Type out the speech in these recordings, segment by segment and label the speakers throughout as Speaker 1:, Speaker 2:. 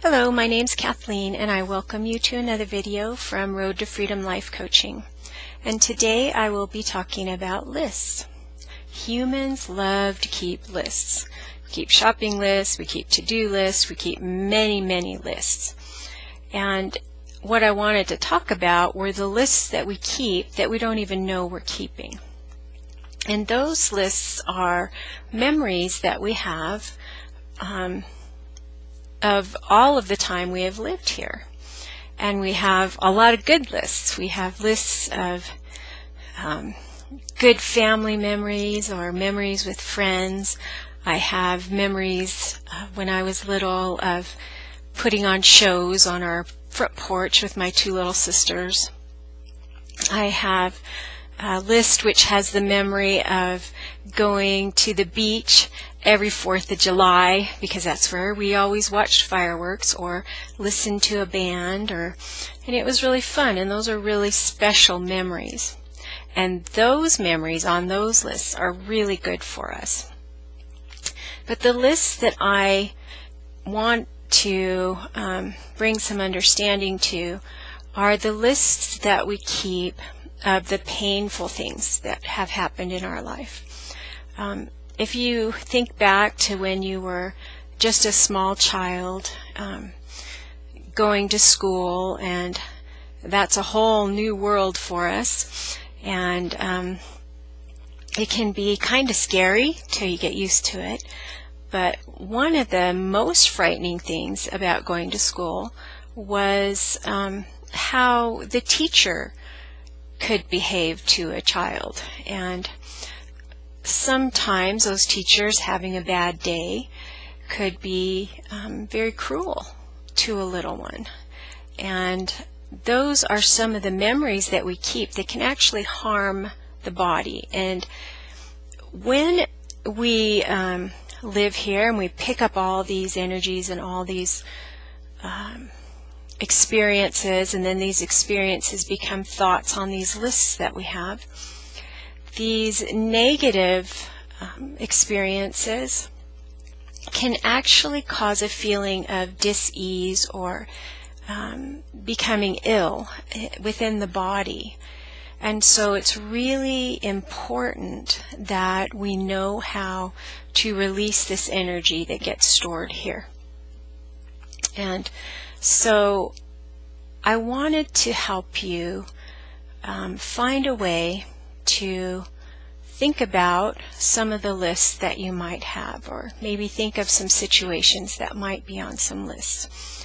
Speaker 1: Hello, my name's Kathleen and I welcome you to another video from Road to Freedom Life Coaching. And today I will be talking about lists. Humans love to keep lists. We keep shopping lists, we keep to-do lists, we keep many lists. And what I wanted to talk about were the lists that we keep that we don't even know we're keeping. And those lists are memories that we have of all of the time we have lived here. And we have a lot of good lists. We have lists of good family memories or memories with friends. I have memories when I was little of putting on shows on our front porch with my two little sisters. I have a list which has the memory of going to the beach every 4th of July because that's where we always watched fireworks or listened to a band, and it was really fun, and those are really special memories. And those memories on those lists are really good for us. But the lists that I want to bring some understanding to are the lists that we keep of the painful things that have happened in our life. If you think back to when you were just a small child going to school, and that's a whole new world for us, and it can be kind of scary till you get used to it. But one of the most frightening things about going to school was how the teacher could behave to a child. And sometimes those teachers having a bad day could be very cruel to a little one. And those are some of the memories that we keep that can actually harm the body. And when we live here and we pick up all these energies and all these experiences, and then these experiences become thoughts on these lists that we have, these negative experiences can actually cause a feeling of dis-ease or becoming ill within the body. And so it's really important that we know how to release this energy that gets stored here. And so I wanted to help you find a way to think about some of the lists that you might have, or maybe think of some situations that might be on some lists.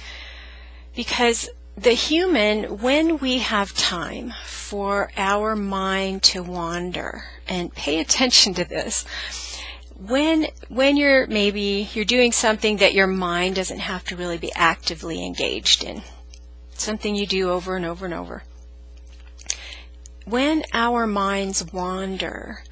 Speaker 1: Because the human, when we have time for our mind to wander, and pay attention to this, when you're doing something that your mind doesn't have to really be actively engaged in, something you do over and over and over. When our minds wander,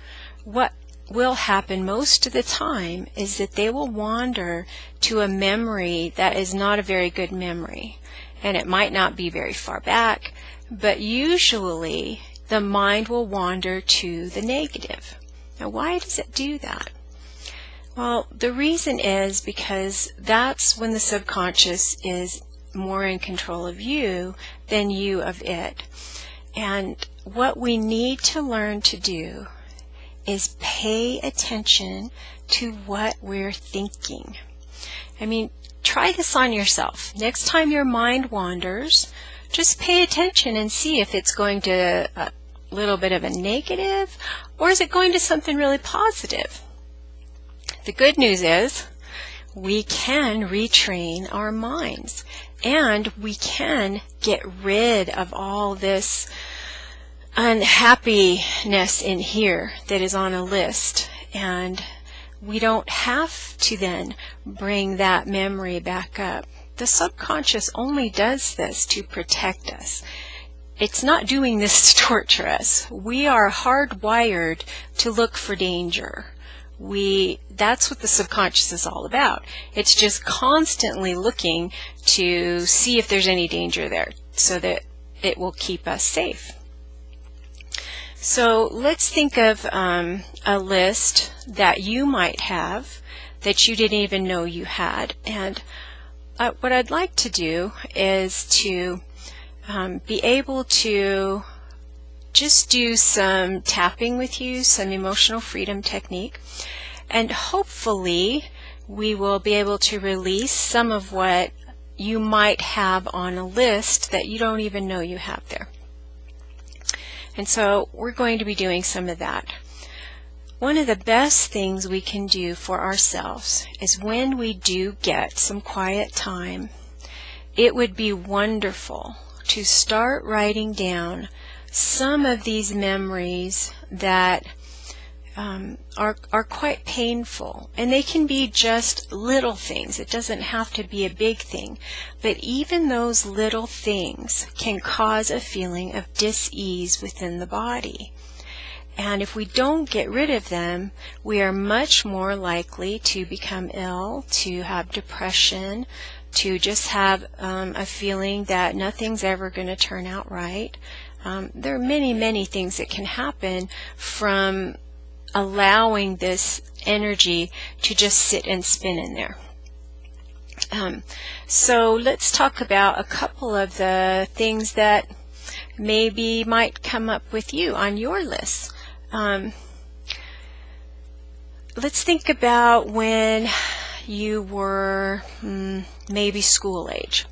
Speaker 1: what will happen most of the time is that they will wander to a memory that is not a very good memory. And it might not be very far back, but usually the mind will wander to the negative. Now, why does it do that? Well, the reason is because that's when the subconscious is more in control of you than you of it. And what we need to learn to do is pay attention to what we're thinking. I mean, try this on yourself. Next time your mind wanders, just pay attention and see if it's going to a little bit of a negative, or is it going to something really positive. The good news is we can retrain our minds, and we can get rid of all this unhappiness in here that is on a list, and we don't have to then bring that memory back up. The subconscious only does this to protect us. It's not doing this to torture us. We are hardwired to look for danger. That's what the subconscious is all about. It's just constantly looking to see if there's any danger there so that it will keep us safe. So let's think of a list that you might have that you didn't even know you had. And what I'd like to do is to be able to just do some tapping with you, some emotional freedom technique, and hopefully we will be able to release some of what you might have on a list that you don't even know you have there. And so we're going to be doing some of that. One of the best things we can do for ourselves is when we do get some quiet time, it would be wonderful to start writing down some of these memories that are quite painful. And they can be just little things. It doesn't have to be a big thing. But even those little things can cause a feeling of dis-ease within the body. And if we don't get rid of them, we are much more likely to become ill, to have depression, to just have a feeling that nothing's ever going to turn out right. There are many, many things that can happen from allowing this energy to just sit and spin in there. So let's talk about a couple of the things that maybe might come up with you on your list. Let's think about when you were maybe school age,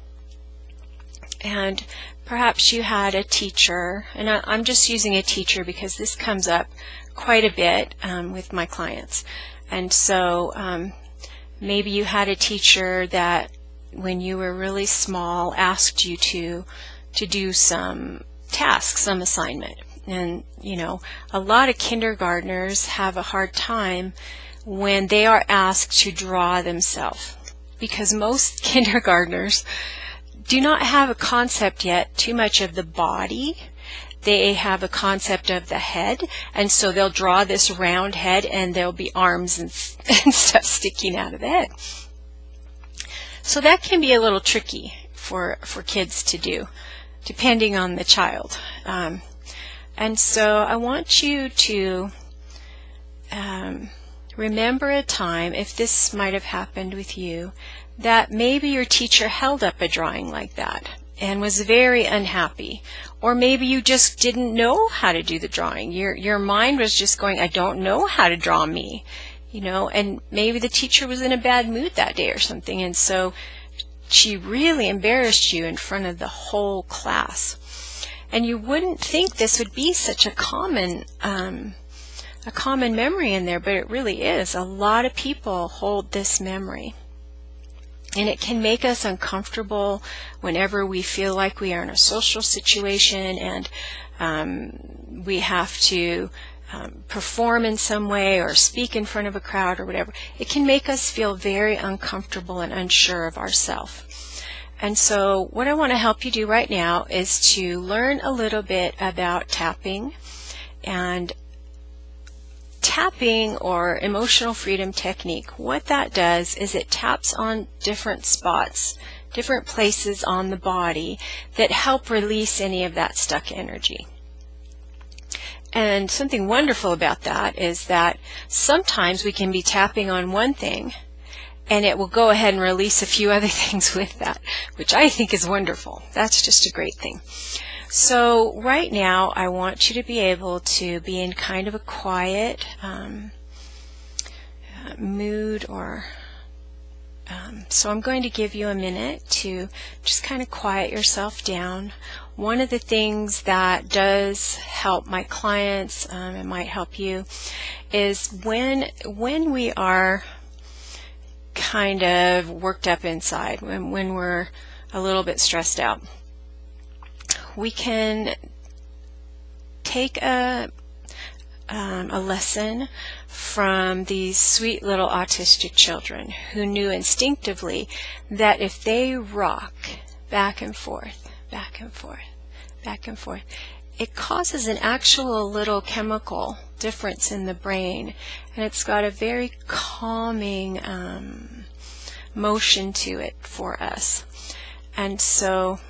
Speaker 1: and perhaps you had a teacher, and I'm just using a teacher because this comes up quite a bit with my clients. And so maybe you had a teacher that when you were really small asked you to do some task, some assignment. And, you know, a lot of kindergartners have a hard time when they are asked to draw themselves, because most kindergartners do not have a concept yet too much of the body. They have a concept of the head, and so they'll draw this round head and there'll be arms and stuff sticking out of the head. So that can be a little tricky for kids to do, depending on the child. And so I want you to remember a time, if this might have happened with you, that maybe your teacher held up a drawing like that and was very unhappy. Or maybe you just didn't know how to do the drawing. Your mind was just going, I don't know how to draw me. You know, and maybe the teacher was in a bad mood that day or something, and so she really embarrassed you in front of the whole class. And you wouldn't think this would be such a common memory in there, but it really is. A lot of people hold this memory. And it can make us uncomfortable whenever we feel like we are in a social situation and we have to perform in some way or speak in front of a crowd or whatever. It can make us feel very uncomfortable and unsure of ourselves. And so what I want to help you do right now is to learn a little bit about tapping. And tapping, or emotional freedom technique, what that does is it taps on different spots, different places on the body that help release any of that stuck energy. And something wonderful about that is that sometimes we can be tapping on one thing and it will go ahead and release a few other things with that, which I think is wonderful. That's just a great thing. So right now I want you to be able to be in kind of a quiet mood, or so I'm going to give you a minute to just kind of quiet yourself down. One of the things that does help my clients, it might help you, is when we are kind of worked up inside, when we're a little bit stressed out, we can take a lesson from these sweet little autistic children who knew instinctively that if they rock back and forth, back and forth, back and forth, it causes an actual little chemical difference in the brain, and it's got a very calming motion to it for us. And so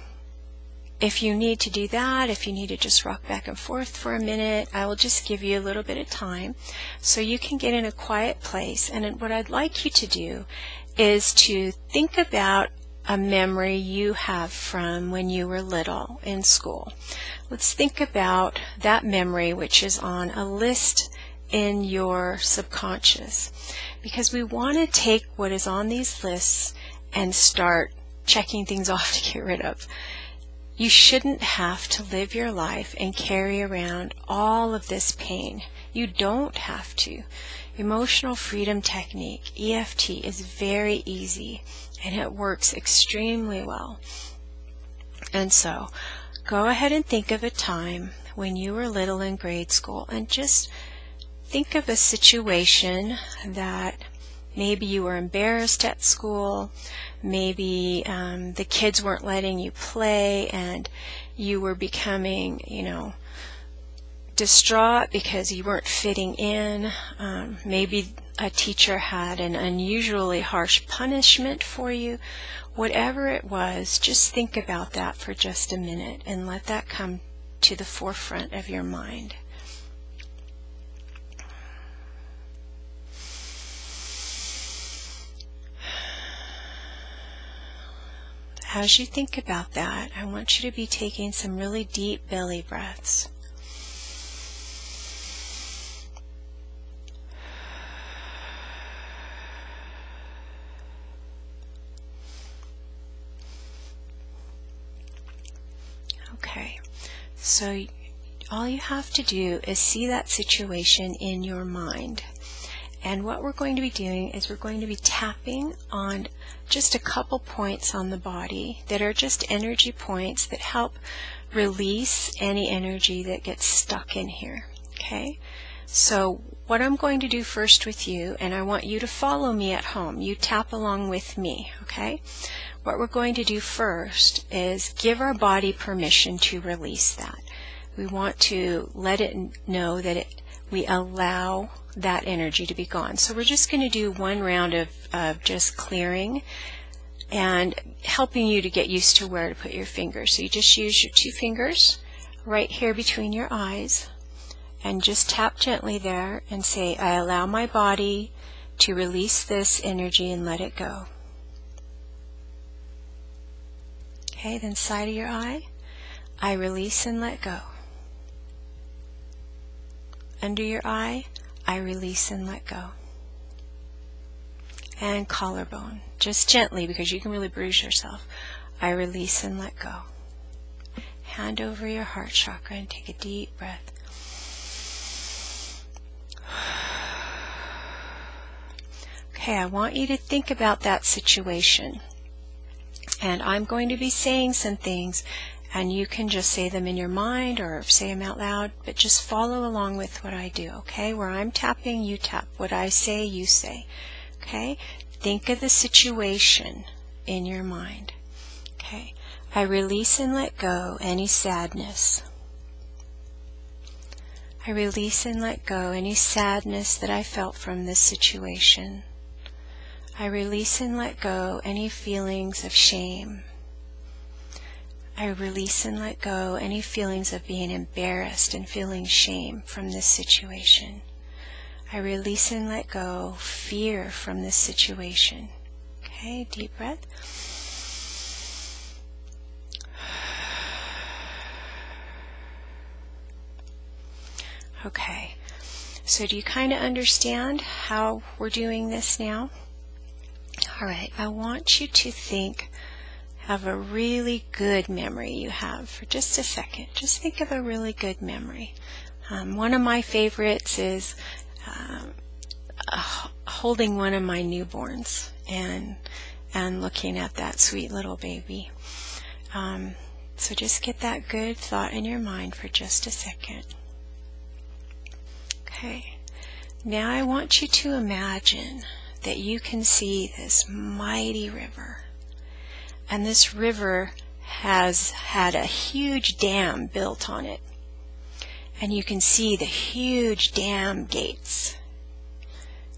Speaker 1: if you need to do that, if you need to just rock back and forth for a minute, I will just give you a little bit of time so you can get in a quiet place. And what I'd like you to do is to think about a memory you have from when you were little in school. Let's think about that memory which is on a list in your subconscious, because we want to take what is on these lists and start checking things off to get rid of. You shouldn't have to live your life and carry around all of this pain. You don't have to. Emotional freedom technique, EFT, is very easy and it works extremely well. And so, go ahead and think of a time when you were little in grade school, and just think of a situation that maybe you were embarrassed at school, maybe the kids weren't letting you play and you were becoming, distraught because you weren't fitting in. Maybe a teacher had an unusually harsh punishment for you. Whatever it was, just think about that for just a minute and let that come to the forefront of your mind. As you think about that, I want you to be taking some really deep belly breaths. Okay, so all you have to do is see that situation in your mind. And what we're going to be doing is we're going to be tapping on just a couple points on the body that are just energy points that help release any energy that gets stuck in here. Okay? So what I'm going to do first with you, and I want you to follow me at home. You tap along with me. Okay? What we're going to do first is give our body permission to release that. We want to let it know that we allow that energy to be gone. So we're just going to do one round of just clearing and helping you to get used to where to put your fingers. So you just use your 2 fingers right here between your eyes and just tap gently there and say, I allow my body to release this energy and let it go. Okay, then side of your eye, I release and let go. Under your eye, I release and let go. And collarbone, just gently because you can really bruise yourself. I release and let go. Hand over your heart chakra and take a deep breath. Okay, I want you to think about that situation. And I'm going to be saying some things, and you can just say them in your mind or say them out loud, but just follow along with what I do, okay? Where I'm tapping, you tap. What I say, you say, okay? Think of the situation in your mind, okay? I release and let go any sadness. I release and let go any sadness that I felt from this situation. I release and let go any feelings of shame. I release and let go any feelings of being embarrassed and feeling shame from this situation. I release and let go fear from this situation. Okay, deep breath. Okay, so do you kind of understand how we're doing this now? All right, I want you to think of a really good memory you have for just a second. Just think of a really good memory. One of my favorites is holding one of my newborns and looking at that sweet little baby. So just get that good thought in your mind for just a second. Okay, now I want you to imagine that you can see this mighty river. And this river has had a huge dam built on it. And you can see the huge dam gates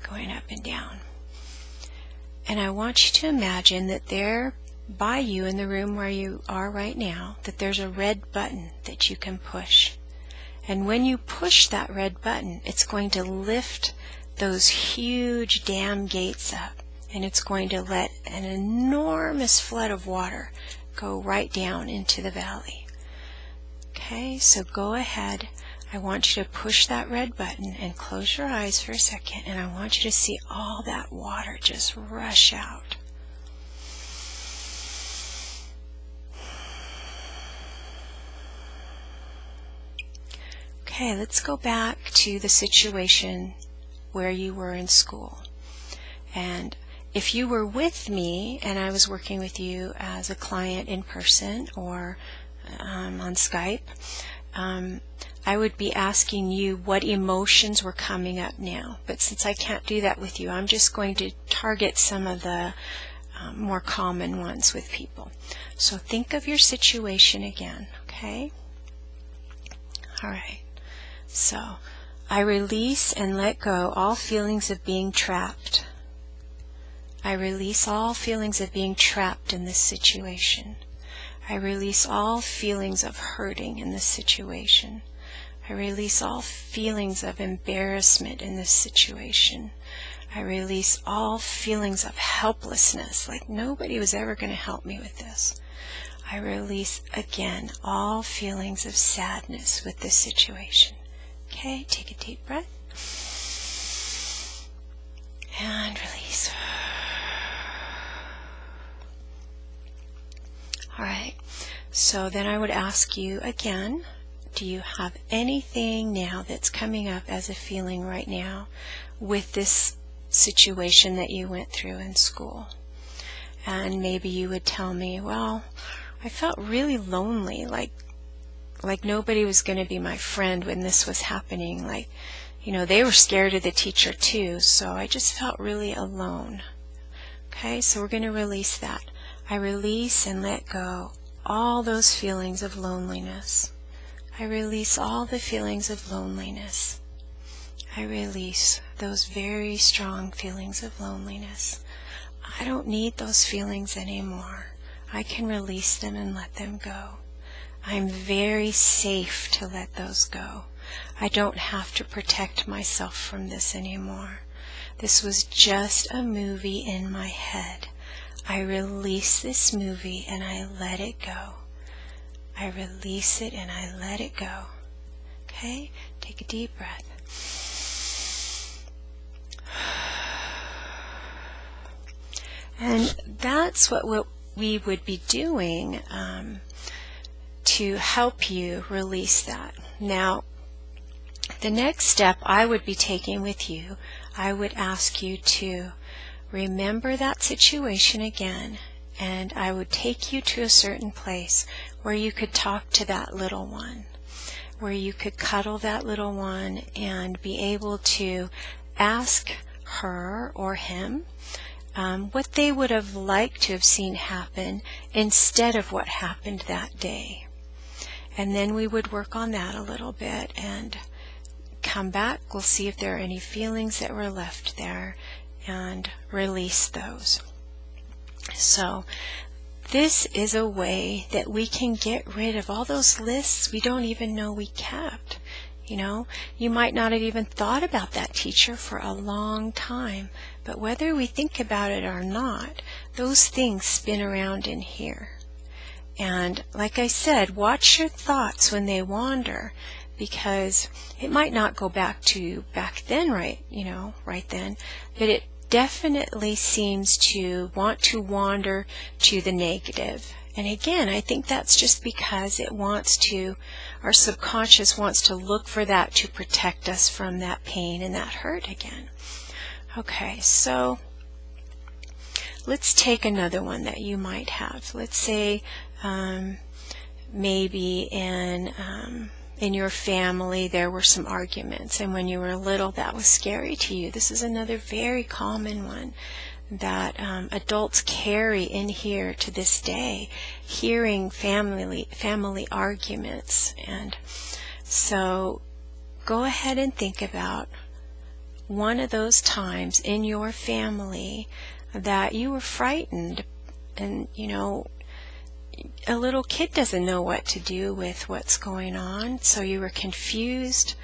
Speaker 1: going up and down. And I want you to imagine that there by you in the room where you are right now, that there's a red button that you can push. And when you push that red button, it's going to lift those huge dam gates up. and it's going to let an enormous flood of water go right down into the valley. Okay, so go ahead. I want you to push that red button and close your eyes for a second, and I want you to see all that water just rush out. Okay, let's go back to the situation where you were in school. And if you were with me and I was working with you as a client in person or on Skype, I would be asking you what emotions were coming up now. But since I can't do that with you, I'm just going to target some of the more common ones with people. So think of your situation again, okay? All right. So, I release and let go all feelings of being trapped. I release all feelings of being trapped in this situation. I release all feelings of hurting in this situation. I release all feelings of embarrassment in this situation. I release all feelings of helplessness, like nobody was ever going to help me with this. I release, again, all feelings of sadness with this situation. Okay, take a deep breath. And release. Alright, so then I would ask you again, do you have anything now that's coming up as a feeling right now with this situation that you went through in school? And maybe you would tell me, well, I felt really lonely, like nobody was going to be my friend when this was happening. Like, you know, they were scared of the teacher too, so I just felt really alone. Okay, so we're going to release that. I release and let go all those feelings of loneliness. I release all the feelings of loneliness. I release those very strong feelings of loneliness. I don't need those feelings anymore. I can release them and let them go. I'm very safe to let those go. I don't have to protect myself from this anymore. This was just a movie in my head. I release this movie and I let it go. I release it and I let it go. Okay? Take a deep breath. And that's what we would be doing to help you release that. Now, the next step I would be taking with you, I would ask you to remember that situation again, and I would take you to a certain place where you could talk to that little one, where you could cuddle that little one and be able to ask her or him what they would have liked to have seen happen instead of what happened that day. And then we would work on that a little bit and come back. We'll see if there are any feelings that were left there and release those. So this is a way that we can get rid of all those lists we don't even know we kept. You know, you might not have even thought about that teacher for a long time, but whether we think about it or not, those things spin around in here. And like I said, watch your thoughts when they wander, because it might not go back to back then, right then, but it definitely seems to want to wander to the negative. And again, I think that's just because it wants to, our subconscious wants to look for that to protect us from that pain and that hurt again. Okay, so let's take another one that you might have. Let's say maybe in your family there were some arguments, and when you were little that was scary to you. This is another very common one that adults carry in here to this day, hearing family arguments. And so go ahead and think about one of those times in your family that you were frightened, and a little kid doesn't know what to do with what's going on, so you were confused.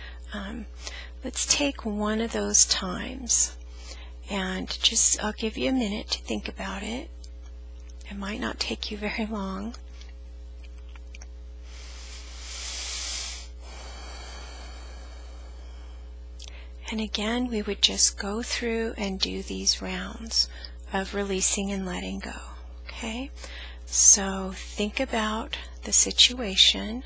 Speaker 1: Let's take one of those times And just, I'll give you a minute to think about it. It might not take you very long. And again, we would just go through and do these rounds of releasing and letting go. Okay? So think about the situation,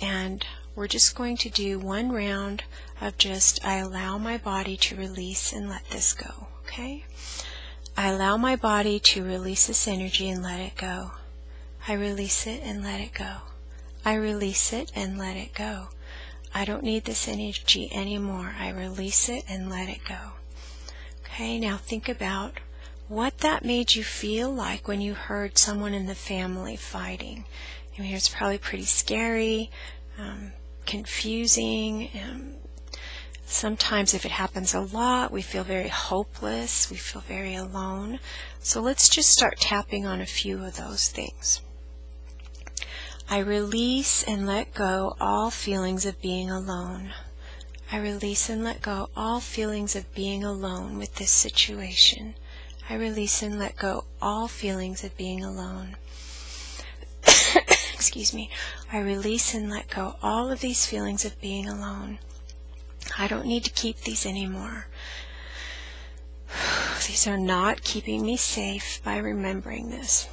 Speaker 1: and we're just going to do one round of just, I allow my body to release and let this go. Okay? I allow my body to release this energy and let it go. I release it and let it go. I release it and let it go. I don't need this energy anymore. I release it and let it go. Okay, now think about what that made you feel like when you heard someone in the family fighting. I mean, it's probably pretty scary, confusing. Sometimes if it happens a lot, we feel very hopeless. We feel very alone. So let's just start tapping on a few of those things. I release and let go all feelings of being alone. I release and let go all feelings of being alone with this situation. I release and let go all feelings of being alone. Excuse me. I release and let go all of these feelings of being alone. I don't need to keep these anymore. These are not keeping me safe by remembering this.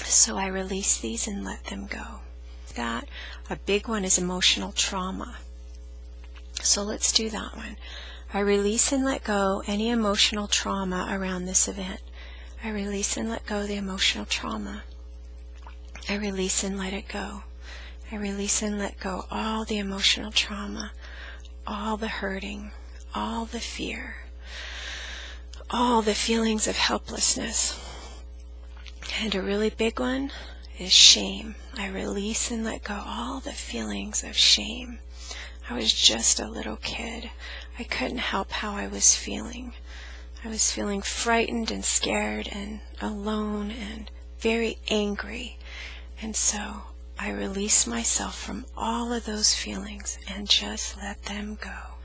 Speaker 1: So I release these and let them go. That, a big one is emotional trauma. So let's do that one. I release and let go any emotional trauma around this event. I release and let go the emotional trauma. I release and let it go. I release and let go all the emotional trauma, all the hurting, all the fear, all the feelings of helplessness. And a really big one is shame. I release and let go all the feelings of shame. I was just a little kid. I couldn't help how I was feeling. I was feeling frightened and scared and alone and very angry. And so I release myself from all of those feelings and just let them go.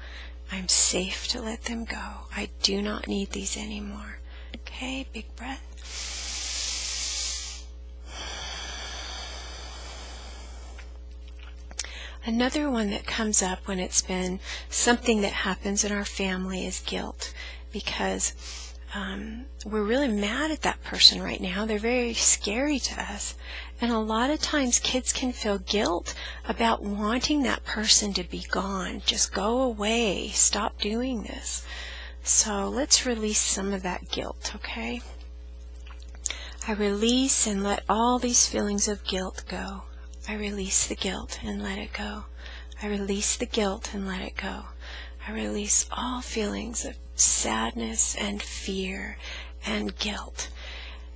Speaker 1: I'm safe to let them go. I do not need these anymore. Okay, big breath. Another one that comes up when it's been something that happens in our family is guilt, because we're really mad at that person right now. They're very scary to us. And a lot of times kids can feel guilt about wanting that person to be gone. Just go away. Stop doing this. So let's release some of that guilt, okay? I release and let all these feelings of guilt go. I release the guilt and let it go. I release the guilt and let it go. I release all feelings of sadness and fear and guilt.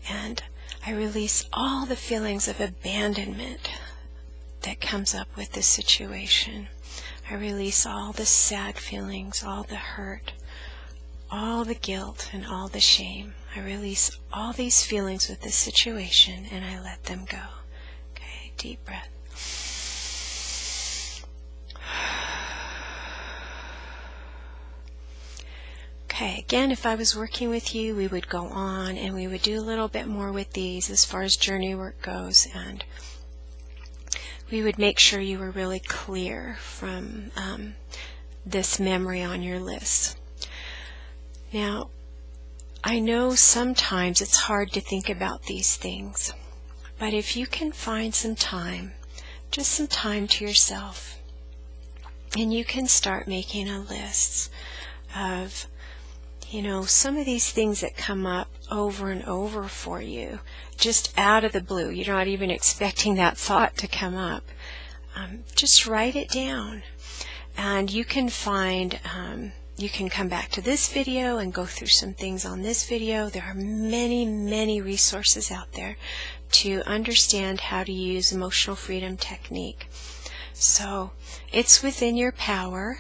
Speaker 1: And I release all the feelings of abandonment that comes up with this situation. I release all the sad feelings, all the hurt, all the guilt, and all the shame. I release all these feelings with this situation and I let them go. Okay, deep breath. Okay, again, if I was working with you, we would go on and we would do a little bit more with these as far as journey work goes, and we would make sure you were really clear from this memory on your list. Now, I know sometimes it's hard to think about these things, but if you can find some time, just some time to yourself, and you can start making a list of, you know, some of these things that come up over and over for you, just out of the blue. You're not even expecting that thought to come up. Just write it down. And you can find, you can come back to this video and go through some things on this video. There are many, many resources out there to understand how to use emotional freedom technique. So it's within your power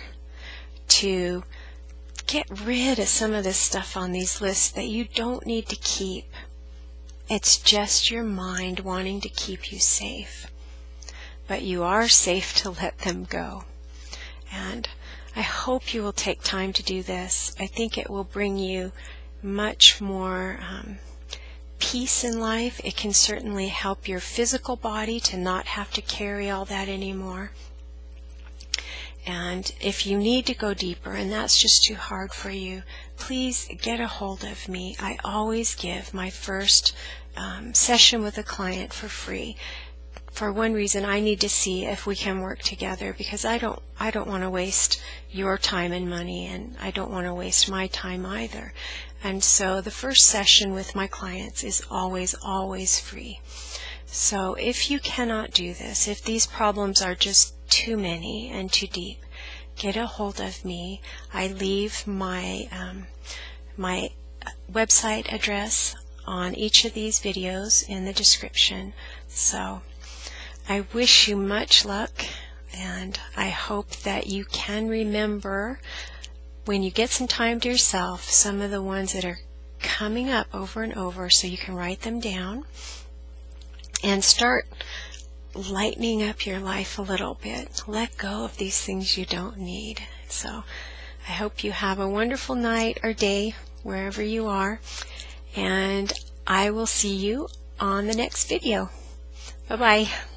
Speaker 1: to get rid of some of this stuff on these lists that you don't need to keep. It's just your mind wanting to keep you safe. But you are safe to let them go. And I hope you will take time to do this. I think it will bring you much more peace in life. It can certainly help your physical body to not have to carry all that anymore. And if you need to go deeper and that's just too hard for you, please get a hold of me. I always give my first session with a client for free. For one reason, I need to see if we can work together, because I don't want to waste your time and money, and I don't want to waste my time either. And so the first session with my clients is always free. So if you cannot do this, if these problems are just too many and too deep, get a hold of me. I leave my my website address on each of these videos in the description. So I wish you much luck, and I hope that you can remember, when you get some time to yourself, some of the ones that are coming up over and over, so you can write them down and start lightening up your life a little bit. Let go of these things you don't need. So I hope you have a wonderful night or day wherever you are, and I will see you on the next video. Bye-bye.